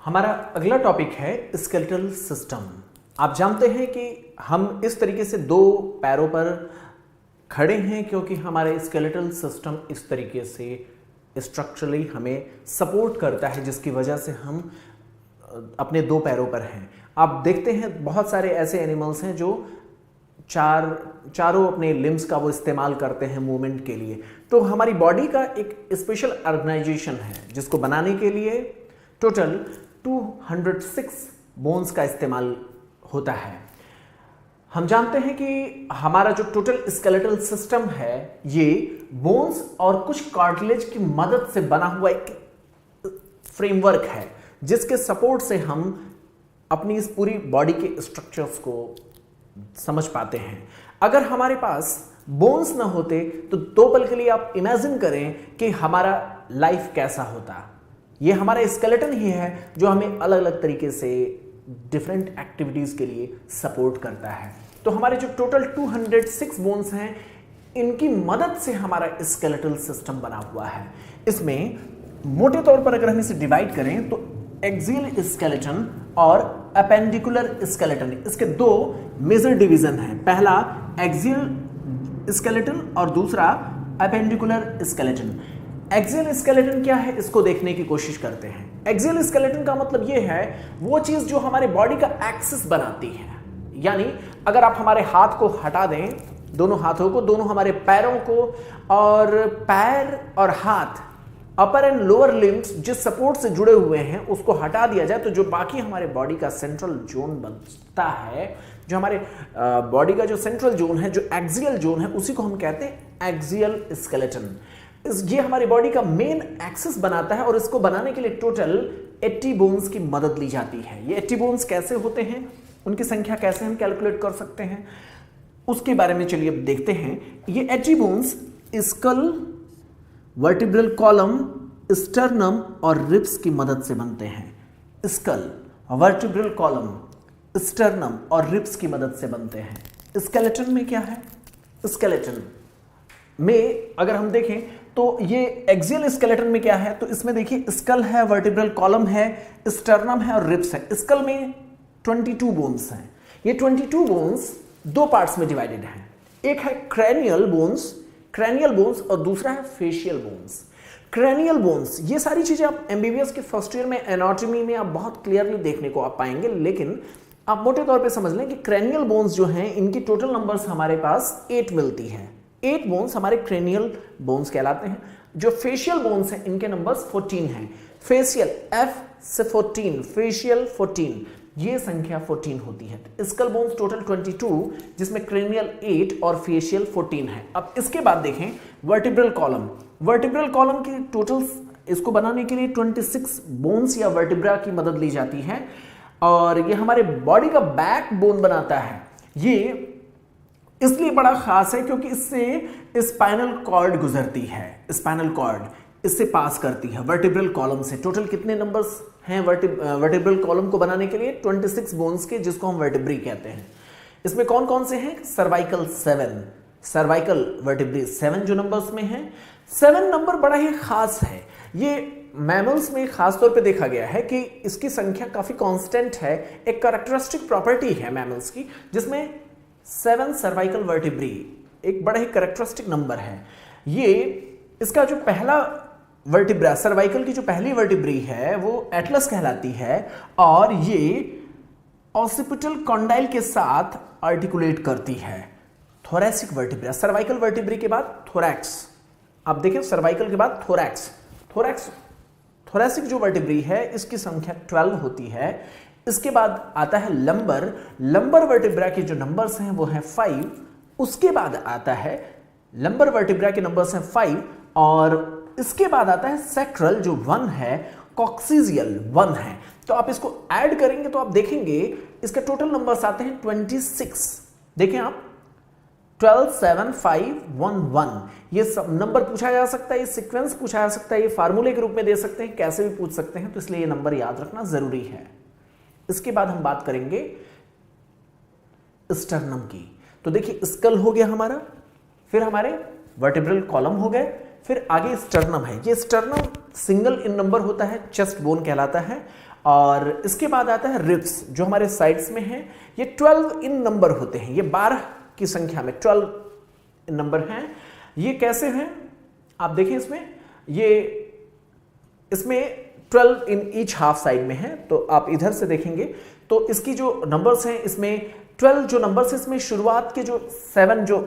हमारा अगला टॉपिक है स्केलेटल सिस्टम। आप जानते हैं कि हम इस तरीके से दो पैरों पर खड़े हैं क्योंकि हमारे स्केलेटल सिस्टम इस तरीके से स्ट्रक्चरली हमें सपोर्ट करता है, जिसकी वजह से हम अपने दो पैरों पर हैं। आप देखते हैं बहुत सारे ऐसे एनिमल्स हैं जो चारों अपने लिम्स का वो इस्तेमाल करते हैं मूवमेंट के लिए। तो हमारी बॉडी का एक स्पेशल ऑर्गेनाइजेशन है जिसको बनाने के लिए टोटल 206 बोन्स का इस्तेमाल होता है। हम जानते हैं कि हमारा जो टोटल स्केलेटल सिस्टम है ये बोन्स और कुछ कार्टिलेज की मदद से बना हुआ एक फ्रेमवर्क है जिसके सपोर्ट से हम अपनी इस पूरी बॉडी के स्ट्रक्चर्स को समझ पाते हैं। अगर हमारे पास बोन्स ना होते तो दो पल के लिए आप इमेजिन करें कि हमारा लाइफ कैसा होता। ये हमारा स्केलेटन ही है जो हमें अलग अलग तरीके से डिफरेंट एक्टिविटीज के लिए सपोर्ट करता है। तो हमारे जो टोटल 206 बोन्स हैं इनकी मदद से हमारा स्केलेटल सिस्टम बना हुआ है। इसमें मोटे तौर पर अगर हम इसे डिवाइड करें तो एक्सियल स्केलेटन और अपेंडिकुलर स्केलेटन, इसके दो मेजर डिवीजन हैं। पहला एक्सियल स्केलेटन और दूसरा अपेंडिकुलर स्केलेटन। एक्सियल स्केलेटन क्या है इसको देखने की कोशिश करते हैं। एक्सियल स्केलेटन का मतलब यह है वो चीज जो हमारे बॉडी का एक्सिस बनाती है। यानी अगर आप हमारे हाथ को हटा दें, दोनों हाथों को, दोनों हमारे पैरों को, और पैर और हाथ अपर एंड लोअर लिम्स जिस सपोर्ट से जुड़े हुए हैं उसको हटा दिया जाए तो जो बाकी हमारे बॉडी का सेंट्रल जोन बनता है, जो हमारे बॉडी का जो सेंट्रल जोन है, जो एक्सियल जोन है, उसी को हम कहते हैं एक्सियल स्केलेटन। ये हमारी बॉडी का मेन एक्सिस बनाता है और इसको बनाने के लिए टोटल 80 बोन्स की मदद ली जाती है। ये 80 बोन्स कैसे होते हैं, उनकी संख्या कैसे हम कैलकुलेट कर सकते हैं, उसके बारे में चलिए अब देखते हैं। ये 80 bones skull, vertebral column, sternum और रिब्स की मदद से बनते हैं। स्कल, वर्टिब्रल कॉलम, स्टर्नम और रिब्स की मदद से बनते हैं। स्केलेटन में क्या है, स्केलेटन में अगर हम देखें तो ये एक्सियल स्केलेटन में क्या है, तो इसमें देखिए स्कल है, वर्टिब्रल कॉलम है, स्टर्नम है और रिब्स है। स्कल में 22 बोन्स हैं। ये 22 बोन्स दो पार्ट्स में डिवाइडेड हैं। एक है क्रैनियल बोन्स और दूसरा है फेशियल बोन्स। क्रैनियल बोन्स, ये सारी चीजें आप एमबीबीएस के फर्स्ट ईयर में एनाटॉमी में आप बहुत क्लियरली देखने को आप पाएंगे, लेकिन आप मोटे तौर पे समझ लें कि क्रैनियल बोन्स जो हैं इनकी टोटल नंबर्स हमारे पास 8 मिलती है। 8 बोन्स हमारे क्रैनियल बोन्स कहलाते हैं। जो फेशियल बोन्स हैं इनके नंबर्स 14 हैं। फेशियल F से 14, फेशियल 14, ये संख्या 14 होती है। स्कल बोन्स टोटल 22 जिसमें क्रेनियल 8 और फेशियल 14 है। अब इसके बाद देखें वर्टिब्रल कॉलम। वर्टिब्रल कॉलम की टोटल इसको बनाने के लिए 26 बोन्स या वर्टिब्रा की मदद ली जाती है और ये हमारे बॉडी का बैक बोन बनाता है। ये इसलिए बड़ा खास है क्योंकि इससे स्पाइनल कॉर्ड गुजरती है। स्पाइनल कॉर्ड इससे पास करती है वर्टिब्रल कॉलम से। टोटल कितने नंबर्स हैं वर्टिब्रल कॉलम को बनाने के लिए, 26 बोन्स के, जिसको हम वर्टिब्री कहते हैं। इसमें कौन कौन से हैं, सर्वाइकल 7, सर्वाइकल वर्टिब्री 7 जो नंबर्स में हैं। 7 नंबर बड़ा ही खास है। ये मैमल्स में खास तौर पे देखा गया है कि इसकी संख्या काफी कांस्टेंट है। एक कैरेक्टरिस्टिक प्रॉपर्टी है मैमल्स की जिसमें 7 सर्वाइकल वर्टिब्री एक बड़ा ही कैरेक्टरिस्टिक नंबर है। ये इसका जो पहला वर्टिब्रा, सर्वाइकल की जो पहली वर्टिब्री है वो एटलस कहलाती है और ये ऑसिपिटल कॉन्डाइल के साथ आर्टिकुलेट करती है। थोरैसिक वर्टिब्रा, सर्वाइकल वर्टिब्री के बाद थोरैक्स। आप देखें सर्वाइकल के बाद थोरैसिक जो वर्टिब्री है इसकी संख्या 12 होती है। इसके बाद आता है लंबर वर्टिब्रा के जो नंबर्स हैं वो हैं 5। उसके बाद आता है लंबर वर्टिब्रा के नंबर्स हैं 5 और इसके बाद आता है सेक्ट्रल जो 1 है, कॉक्सीजियल 1 है। तो आप इसको ऐड करेंगे तो आप देखेंगे इसके टोटल नंबर्स आते हैं 26। देखें आप 12, 7, 5, 1, 1। ये सब नंबर पूछा जा सकता है, ये सीक्वेंस पूछा जा सकता है, ये फार्मूले के रूप में दे सकते हैं, कैसे भी पूछ सकते हैं, तो इसलिए ये नंबर याद रखना जरूरी है। इसके बाद हम बात करेंगे स्टर्नम की। तो देखिए स्कल हो गया हमारा, फिर हमारे वर्टिब्रल कॉलम हो गए, फिर आगे स्टर्नम है। ये स्टर्नम सिंगल इन नंबर होता है, चेस्ट बोन कहलाता है और इसके बाद आता है रिब्स जो हमारे साइड्स में है। ये 12 इन नंबर होते हैं, ये 12 की संख्या में 12 इन नंबर हैं। ये कैसे हैं आप देखें, इसमें 12 इन ईच हाफ साइड में है। तो आप इधर से देखेंगे तो इसकी जो नंबर्स हैं, इसमें 12 जो नंबर्स है, इसमें शुरुआत के जो 7 जो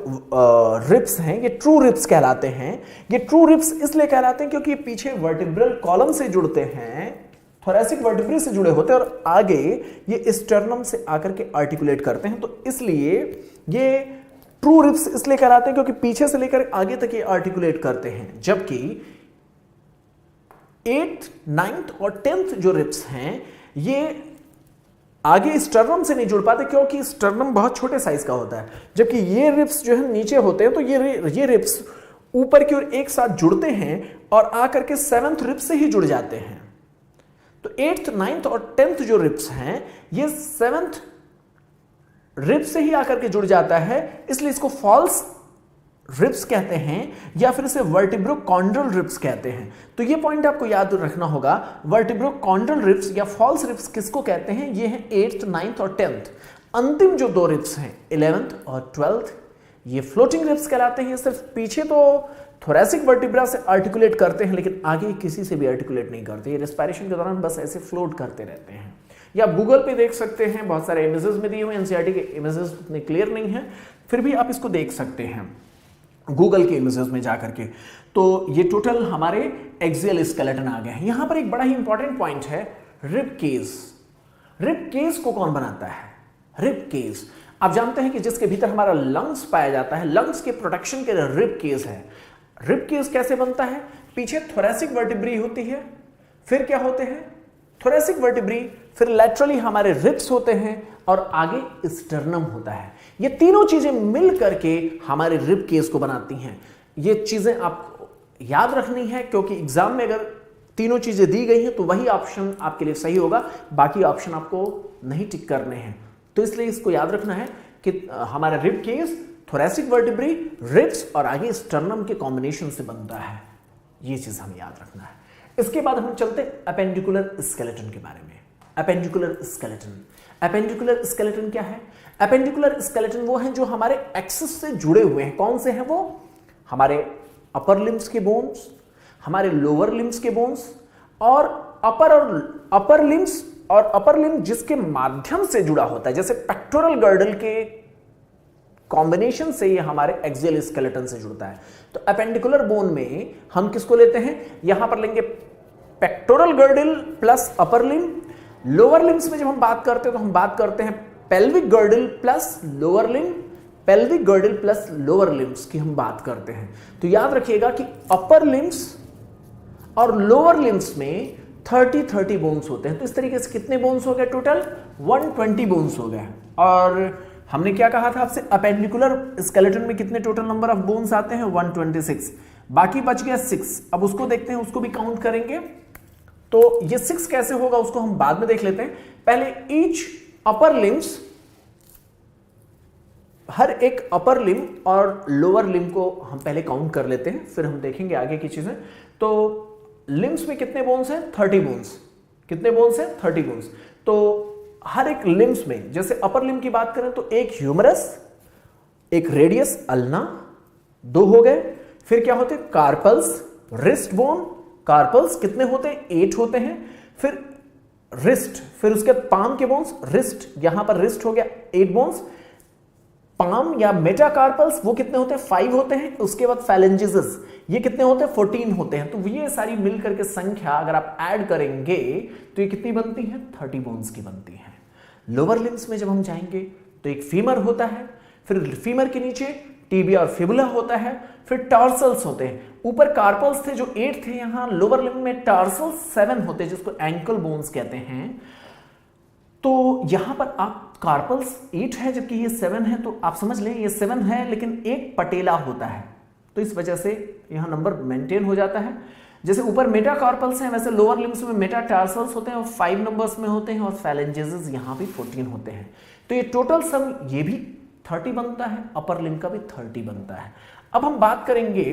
रिब्स हैं ये ट्रू रिब्स कहलाते हैं। ये ट्रू रिब्स इसलिए कहलाते हैं क्योंकि ये पीछे वर्टिब्रल कॉलम से जुड़ते हैं, थोरैसिक वर्टिब्रे से जुड़े होते हैं और आगे ये स्टर्नम से आकर के आर्टिकुलेट करते हैं। तो इसलिए ये ट्रू रिब्स इसलिए कहलाते हैं क्योंकि पीछे से लेकर आगे तक ये आर्टिकुलेट करते हैं। जबकि 8th, 9th और 10th जो रिब्स हैं ये आगे स्टर्नम से नहीं जुड़ पाते क्योंकि स्टर्नम बहुत छोटे साइज का होता है। जबकि ये रिब्स जो है नीचे होते हैं, तो ये रिब्स ऊपर की ओर एक साथ जुड़ते हैं और आकर के 7th रिब से ही जुड़ जाते हैं। तो 8th, 9th और 10th जो रिब्स हैं ये 7th रिब से ही आकर के जुड़ जाता है, इसलिए इसको फॉल्स रिब्स कहते हैं या फिर इसे वर्टिब्रोकॉन्ड्रल रिब्स कहते हैं। तो ये पॉइंट आपको याद रखना होगा, वर्टिब्रोकॉन्ड्रल रिब्स या फॉल्स रिब्स किसको कहते हैं, ये हैं 8th, 9th और 10th। अंतिम जो 2 रिब्स हैं 11th और 12th, ये फ्लोटिंग रिब्स कहलाते हैं। ये सिर्फ पीछे तो थोरैसिक वर्टिब्रा से आर्टिकुलेट करते हैं लेकिन आगे किसी से भी आर्टिकुलेट नहीं करते, ये रेस्पिरेशन के दौरान बस ऐसे फ्लोट करते रहते हैं। या गूगल पे देख सकते हैं, बहुत सारे इमेजेस में दिए हुए, एनसीईआरटी के इमेजेस उतने क्लियर नहीं है, फिर भी आप इसको देख सकते हैं गूगल के इमेजेस में जाकर के। तो ये टोटल हमारे एक्सियल स्केलेटन आ गए हैं। यहां पर एक बड़ा ही इंपॉर्टेंट पॉइंट है, रिब केस। रिब केस को कौन बनाता है? रिब केस आप जानते हैं कि जिसके भीतर हमारा लंग्स पाया जाता है, लंग्स के प्रोटेक्शन के लिए रिब केस है। रिब केस कैसे बनता है? पीछे थोरैसिक वर्टिब्री होती है, फिर क्या होते हैं थोरैसिक वर्टिब्री, फिर लैटरली हमारे रिब्स होते हैं और आगे स्टर्नम होता है। ये तीनों चीजें मिल करके हमारे रिब केस को बनाती हैं। ये चीजें आपको याद रखनी है क्योंकि एग्जाम में अगर तीनों चीजें दी गई हैं तो वही ऑप्शन आपके लिए सही होगा, बाकी ऑप्शन आपको नहीं टिक करने हैं। तो इसलिए इसको याद रखना है कि हमारा rib cage thoracic vertebrae, ribs और आगे स्टर्नम के कॉम्बिनेशन से बनता है। ये चीज हमें याद रखना है। इसके बाद हम चलते हैं अपेंडिकुलर स्केलेटन के बारे में। अपेंडिकुलर स्केलेटन, अपेंडिकुलर स्केलेटन क्या है? अपेंडिकुलर स्केलेटन वो हैं जो हमारे एक्सिस से जुड़े हुए हैं। कौन से हैं वो? हमारे अपर लिम्स के बोन्स, हमारे लोअर लिम्स के बोन्स और अपर लिम्स और अपर लिम्स जिसके माध्यम से जुड़ा होता है, जैसे पेक्टोरल गर्डल के कॉम्बिनेशन से ये हमारे एक्सियल स्केलेटन से जुड़ता है। तो अपेंडिकुलर बोन में हम किसको लेते हैं? यहां पर लेंगे पेक्टोरल गर्डल प्लस अपर लिम। लोअर लिम्स में जब हम बात करते हैं तो हम बात करते हैं pelvic girdle plus lower limb, pelvic girdle plus lower limbs की हम बात करते हैं। तो याद रखिएगा कि अपर लिम्स और लोअर लिम्स में 30 बोन्स होते हैं। तो इस तरीके से कितने बोन्स हो गए? टोटल 120 बोन्स हो गए। और हमने क्या कहा था आपसे? अपेंडिकुलर स्केलेटन में कितने टोटल नंबर ऑफ बोन्स आते हैं? 126। बाकी बच गया 6। अब उसको देखते हैं, उसको भी काउंट करेंगे। तो ये 6 कैसे होगा उसको हम बाद में देख लेते हैं। पहले ईच अपर लिम्स, हर एक अपर लिम और लोअर लिम को हम पहले काउंट कर लेते हैं, फिर हम देखेंगे आगे की चीजें। तो लिम्स में कितने बोन्स हैं? 30 बोन्स। कितने बोन्स हैं? 30 बोन्स। तो हर एक लिम्स में, जैसे अपर लिम की बात करें तो एक ह्यूमरस, एक रेडियस अल्ना, 2 हो गए। फिर क्या होते हैं? Carpals, wrist bone. कार्पल्स कितने होते हैं? 8 होते हैं। फिर रिस्ट, फिर उसके पाम के बोन्स, रिस्ट, यहां पर रिस्ट हो गया 8 बोन्स। पाम या मेटाकार्पल्स वो कितने होते हैं? 5 होते हैं। उसके बाद फैलेंजिस, ये कितने होते हैं? 14 होते हैं। तो ये सारी मिलकर के संख्या अगर आप ऐड करेंगे तो ये कितनी बनती है? 30 बोन्स की बनती है। लोअर लिम्स में जब हम जाएंगे तो एक फीमर होता है, फिर फीमर के नीचे टीबिया और फिबुला होता है, फिर टार्सल्स होते हैं। ऊपर कार्पल्स थे जो 8 थे, यहां लोअर लिम्ब में टार्सल्स 7 होते हैं जिसको एंकल बोन्स कहते हैं। तो यहां पर आप कार्पल्स 8 है जबकि ये 7 है, तो आप समझ लें ये 7 है लेकिन एक पटेला होता है, तो इस वजह से यहां नंबर मेंटेन हो जाता है। जैसे ऊपर मेटाकार्पल्स हैं वैसे लोअर लिम्स में मेटाटार्सल्स होते हैं और 5 नंबर्स में होते हैं और फैलेंजेस यहां भी 14 होते हैं। तो ये टोटल सम ये भी 30 बनता है, अपर लिम्ब का भी 30 बनता है। अब हम बात करेंगे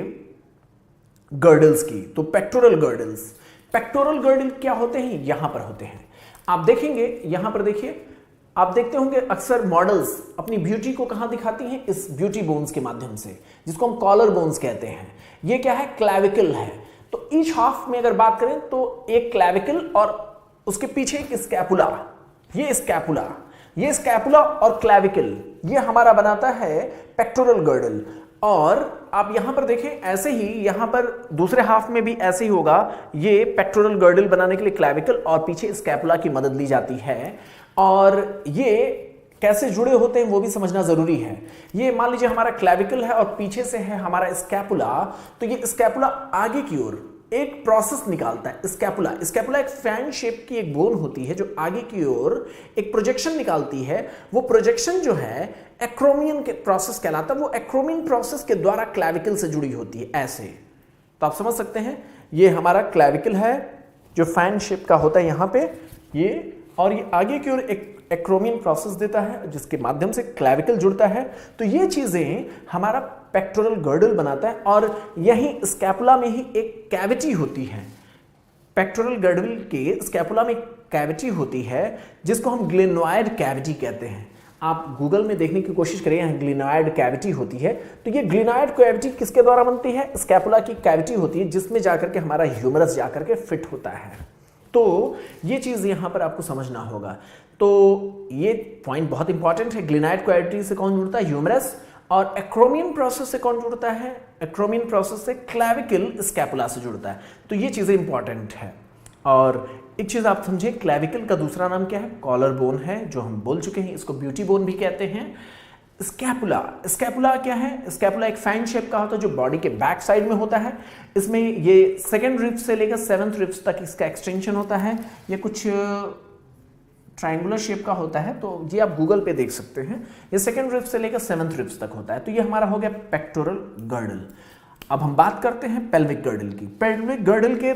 गर्डल्स की। तो पेक्टोरल गर्डल्स, पेक्टोरल गर्डल क्या होते हैं, यहां पर होते हैं। आप देखेंगे यहां पर, देखिए आप देखते होंगे अक्सर मॉडल्स अपनी ब्यूटी को कहां दिखाती हैं, इस ब्यूटी बोन्स के माध्यम से, जिसको हम कॉलर बोन्स कहते हैं। ये क्या है, क्लैविकल है। तो ईच हाफ में अगर बात करें तो एक क्लैविकल और उसके पीछे एक स्कैपुला, ये स्कैपुला और क्लैविकल ये हमारा बनाता है पेक्टोरल गर्डल। और आप यहां पर देखें, ऐसे ही यहां पर दूसरे हाफ में भी ऐसे ही होगा। ये पेक्टोरल गर्डल बनाने के लिए क्लैविकल और पीछे स्कैपुला की मदद ली जाती है। और ये कैसे जुड़े होते हैं वो भी समझना जरूरी है। ये मान लीजिए हमारा क्लैविकल है और पीछे से है हमारा स्कैपुला, तो ये स्कैपुला आगे की ओर एक प्रोसेस निकालता है। स्कैपुला एक फैन शेप की एक बोन होती है जो आगे की ओर एक प्रोजेक्शन निकालती है। वो प्रोजेक्शन जो है एक्रोमियन के प्रोसेस कहलाता है। वो एक्रोमियन प्रोसेस के द्वारा क्लैविकल से जुड़ी होती है ऐसे। तो आप समझ सकते हैं ये हमारा क्लैविकल है जो फैन शेप का होता है यहां पे ये, और ये आगे की ओर एक एक्रोमियन प्रोसेस देता है जिसके माध्यम से क्लैविकल जुड़ता है। तो ये चीजें हमारा पेक्टोरल गर्डल बनाता है। और यही स्कैपुला में ही एक कैविटी होती है। पेक्टोरल गर्डल के स्कैपुला में कैविटी होती है जिसको हम ग्लेनोइड कैविटी कहते हैं। आप गूगल में देखने की कोशिश करिए, यहाँ ग्लेनोइड कैविटी होती है। तो ये ग्लेनोइड कैविटी किसके द्वारा बनती है, स्कैपुला की कैविटी होती है जिसमें जाकर के हमारा ह्यूमरस जाकर के फिट होता है। तो ये चीज यहां पर आपको समझना होगा। तो ये पॉइंट बहुत इंपॉर्टेंट है। ग्लेनोइड कैविटी से कौन जुड़ता है, ह्यूमरस। और एक्रोमियन प्रोसेस से कौन जुड़ता है, एक्रोमियन प्रोसेस से क्लैविकल स्कैपुला से जुड़ता है। तो ये चीजें इंपॉर्टेंट है। और एक चीज आप समझे, क्लैविकल का दूसरा नाम क्या है, कॉलर बोन है, जो हम बोल चुके हैं। इसको ब्यूटी बोन भी कहते हैं। स्कैपुला क्या है, स्कैपुला एक फैन शेप का होता है जो बॉडी के बैक साइड में होता है। इसमें ये सेकंड रिब्स से लेकर 7th रिब्स तक इसका एक्सटेंशन होता है। ये कुछ ट्रायंगुलर शेप का होता है, तो ये आप गूगल पे देख सकते हैं। ये सेकंड रिब्स से लेकर 7th रिब्स तक होता है। तो ये हमारा हो गया पेक्टोरल गर्डल। अब हम बात करते हैं पेल्विक गर्डल की। पेल्विक गर्डल के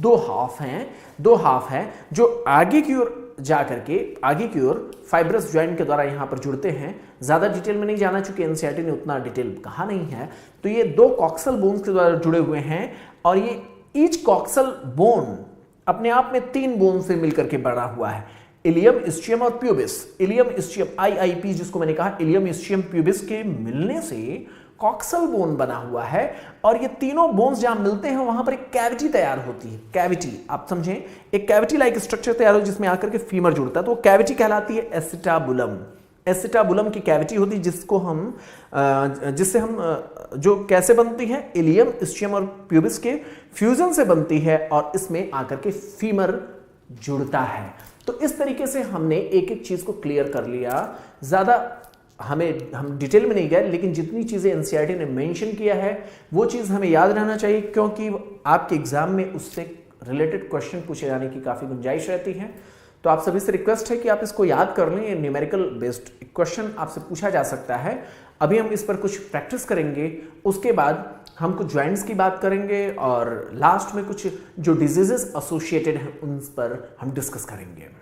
दो हाफ हैं जो आगे की ओर जाकर के आगे की ओर फाइब्रस ज्वाइंट के द्वारा यहां पर जुड़ते हैं। ज्यादा डिटेल में नहीं जाना चूंकि एनसीईआरटी ने उतना डिटेल कहा नहीं है। तो ये दो कॉक्सल बोन्स के द्वारा जुड़े हुए हैं और ये ईच कॉक्सल बोन अपने आप में 3 बोन से मिलकर के बना हुआ है, इलियम, इस्चियम और प्यूबिस। इलियम, इस्चियम, आईआईपी जिसको मैंने कहा, इलियम, इस्चियम, प्यूबिस के मिलने से कॉक्सल बोन बना हुआ है। और ये तीनों बोन्स जहां मिलते हैं वहां पर एक कैविटी तैयार होती है। कैविटी आप समझें, एक कैविटी लाइक स्ट्रक्चर तैयार हो जिसमें आकर के फीमर जुड़ता है। तो वो कैविटी कहलाती है एसिटाबुलम। एसिटाबुलम की कैविटी होती है जिससे हम जो कैसे बनती है, इलियम, इस्चियम और प्यूबिस के फ्यूजन से बनती है और इसमें आकर के फीमर जुड़ता है। तो इस तरीके से हमने एक एक चीज को क्लियर कर लिया। ज्यादा हम डिटेल में नहीं गए, लेकिन जितनी चीजें एनसीईआरटी ने मेंशन किया है वो चीज हमें याद रहना चाहिए, क्योंकि आपके एग्जाम में उससे रिलेटेड क्वेश्चन पूछे जाने की काफी गुंजाइश रहती है। तो आप सभी से रिक्वेस्ट है कि आप इसको याद कर लें। ये न्यूमेरिकल बेस्ड क्वेश्चन आपसे पूछा जा सकता है। अभी हम इस पर कुछ प्रैक्टिस करेंगे, उसके बाद हम कुछ ज्वाइंट्स की बात करेंगे और लास्ट में कुछ जो डिजीजेस एसोसिएटेड हैं उन पर हम डिस्कस करेंगे।